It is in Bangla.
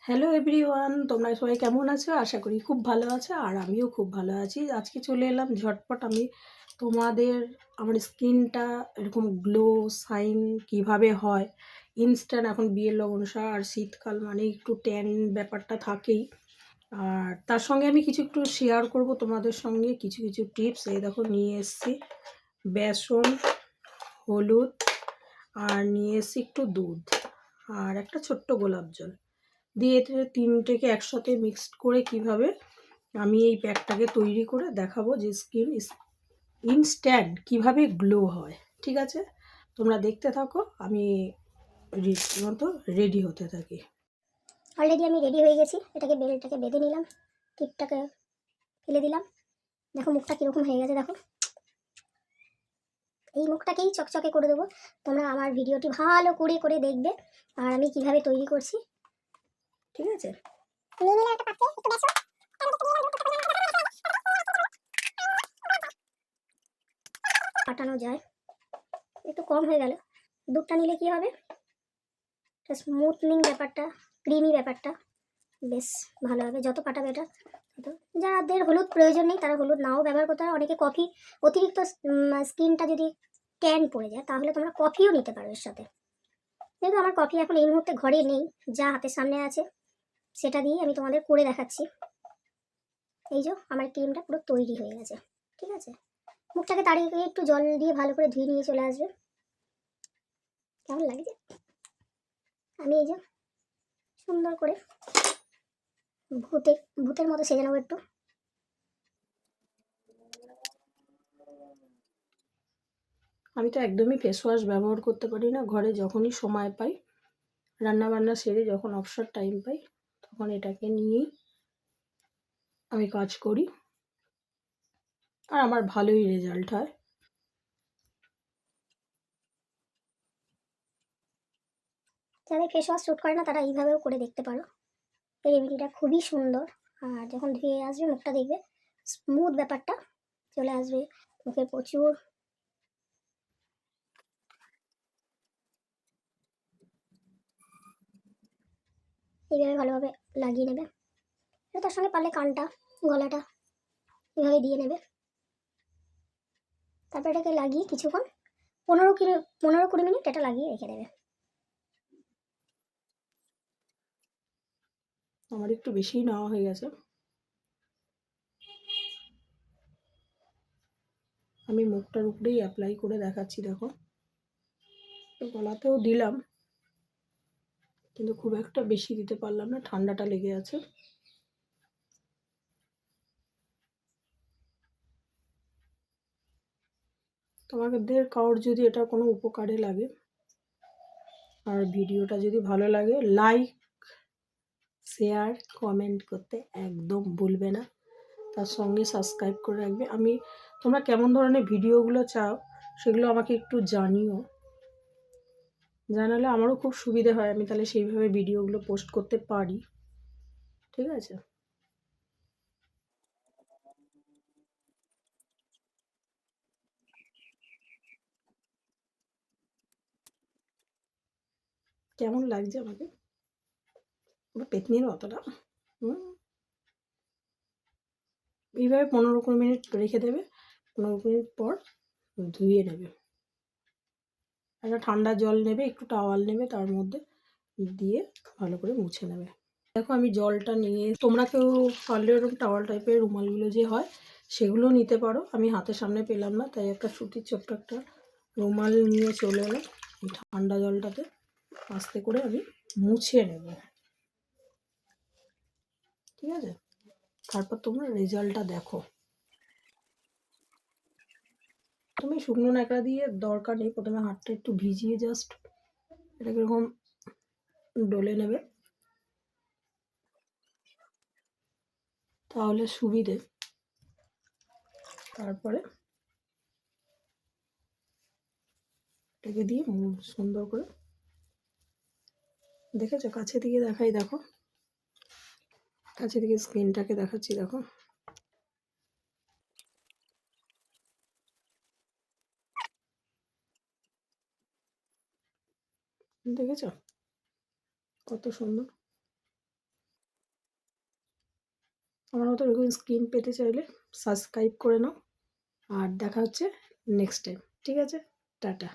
হ্যালো এভরিওয়ান, তোমরা সবাই কেমন আছো? আশা করি খুব ভালো আছো আর আমিও খুব ভালো আছি। আজকে চলে এলাম ঝটপট আমি তোমাদের আমার স্কিনটা এরকম গ্লো শাইন কিভাবে হয় ইনস্ট্যান্ট। এখন বিয়ের লগনসা আর শীতকাল মানে একটু ট্যান ব্যাপারটা থাকেই। আর তার সঙ্গে আমি কিছু একটু শেয়ার করব তোমাদের সঙ্গে কিছু কিছু টিপস। এই দেখো নিয়ে এসেছি বেসন, হলুদ, আর নিয়ে এসেছি একটু দুধ আর একটা ছোট্ট গোলাপ জল দিয়ে তিনটেকে একসাথে মিক্সড করে কিভাবে আমি এই প্যাকটাকে তৈরি করে দেখাবো যে স্কিন ইনস্ট্যান্ট কিভাবে গ্লো হয়। ঠিক আছে, তোমরা দেখতে থাকো, আমি রীতিমতো রেডি হতে থাকি। অলরেডি আমি রেডি হয়ে গেছি। এটাকে বেলটাকে বেঁধে নিলাম, টিপটাকে ফেলে দিলাম। দেখো মুখটা কীরকম হয়ে গেছে, দেখো এই মুখটাকেই চকচকে করে দেবো। তোমরা আমার ভিডিওটি ভালো করে করে দেখবে আর আমি কিভাবে তৈরি করছি। ঠিক আছে, কাটানো যায়, একটু কম হয়ে গেল। দুধটা নিলে কি হবে, স্মুথনিং ব্যাপারটা, ক্রিমি ব্যাপারটা বেশ ভালো হবে। যত কাটাবে এটা তত। যাদের হলুদ প্রয়োজন নেই তারা হলুদ নাও ব্যবহার করতে পারো। অনেকে কফি, অতিরিক্ত স্কিনটা যদি ট্যান পড়ে যায় তাহলে তোমরা কফিও নিতে পারো এর সাথে। যেহেতু আমার কফি এখন এই মুহূর্তে ঘরে নেই, যা হাতের সামনে আছে সেটা দিয়ে আমি তোমাদের করে দেখাচ্ছি। এই যে আমার ক্রিমটা পুরো তৈরি হয়ে গেছে। ঠিক আছে, মুখটাকে তাড়িয়ে একটু জল দিয়ে ভালো করে ধুয়ে নিয়ে চলে আসবে। কেমন লাগছে? আমি এই যে সুন্দর করে ভূতের মতো সেজে নেবো একটু। আমি তো একদমই ফেস ওয়াশ ব্যবহার করতে পারি না, ঘরে যখনই সময় পাই রান্না বান্না সেরে যখন অবসর টাইম পাই তখন এটাকে নিয়েই আমি কাজ করি আর আমার ভালোই রেজাল্ট হয়। যাদের ফেস ওয়াশ শ্যুট করে না তারা এইভাবেও করে দেখতে পারো। এই রেমেডিটা খুবই সুন্দর। আর যখন ধুয়ে আসবে মুখটা দেখবে স্মুথ ব্যাপারটা চলে আসবে মুখে প্রচুর। এইভাবে ভালোভাবে লাগিয়ে নেবে। তার সঙ্গে পারলে কানটা, গলাটা এভাবে দিয়ে নেবে। তারপর এটাকে লাগিয়ে কিছুক্ষণ 15-20 মিনিট এটা লাগিয়ে রেখে দেবে। আমার একটু বেশিই নেওয়া হয়ে গেছে। আমি মুখটার উপরেই অ্যাপ্লাই করে দেখাচ্ছি, দেখো গলাতেও দিলাম কিন্তু খুব একটা বেশি দিতে পারলাম না, ঠান্ডাটা লেগে আছে। তোমাদের কারোর যদি এটা কোনো উপকারে লাগে আর ভিডিওটা যদি ভালো লাগে লাইক, শেয়ার, কমেন্ট করতে একদম ভুলবে না। তার সঙ্গে সাবস্ক্রাইব করে রাখবে। তোমরা কেমন ধরনের ভিডিওগুলো চাও সেগুলো আমাকে একটু জানিও, জানালে আমারও খুব সুবিধে হয়, আমি তাহলে সেইভাবে ভিডিওগুলো পোস্ট করতে পারি। ঠিক আছে, কেমন লাগছে আমাকে পুরো পেতনির মতোটা। এইভাবে 15-20 মিনিট রেখে দেবে। 15 মিনিট পর ধুয়ে নেবে। একটা ঠান্ডা জল নেবে, একটু টাওয়াল নেবে, তার মধ্যে দিয়ে ভালো করে মুছে নেবে। দেখো আমি জলটা নিয়ে, তোমরা কেউ পারলে এরকম টাওয়াল টাইপের রুমালগুলো যে হয় সেগুলো নিতে পারো। আমি হাতের সামনে পেলাম না তাই একটা সুতির ছোট্ট একটা রুমাল নিয়ে চলে এলাম। ঠান্ডা জলটাতে আস্তে করে আমি মুছে নেব। ঠিক আছে, তারপর তোমরা রেজাল্টটা দেখো। তুমি শুকনো ন্যাকড়া দিয়ে দরকার নেই, প্রথমে হাতটা একটু ভিজিয়ে জাস্ট এটাকে এরকম ডলে নেবে, তাহলে সুবিধে। তারপরে এটাকে দিয়ে সুন্দর করে, দেখেছো কাছে থেকে দেখাই, দেখো কাছে থেকে স্কিনটাকে দেখাচ্ছি, দেখো দেখেছো কত সুন্দর। আমার মতো এরকম স্কিন পেতে চাইলে সাবস্ক্রাইব করে নাও। আর দেখা হচ্ছে নেক্সট টাইম। ঠিক আছে? টাটা।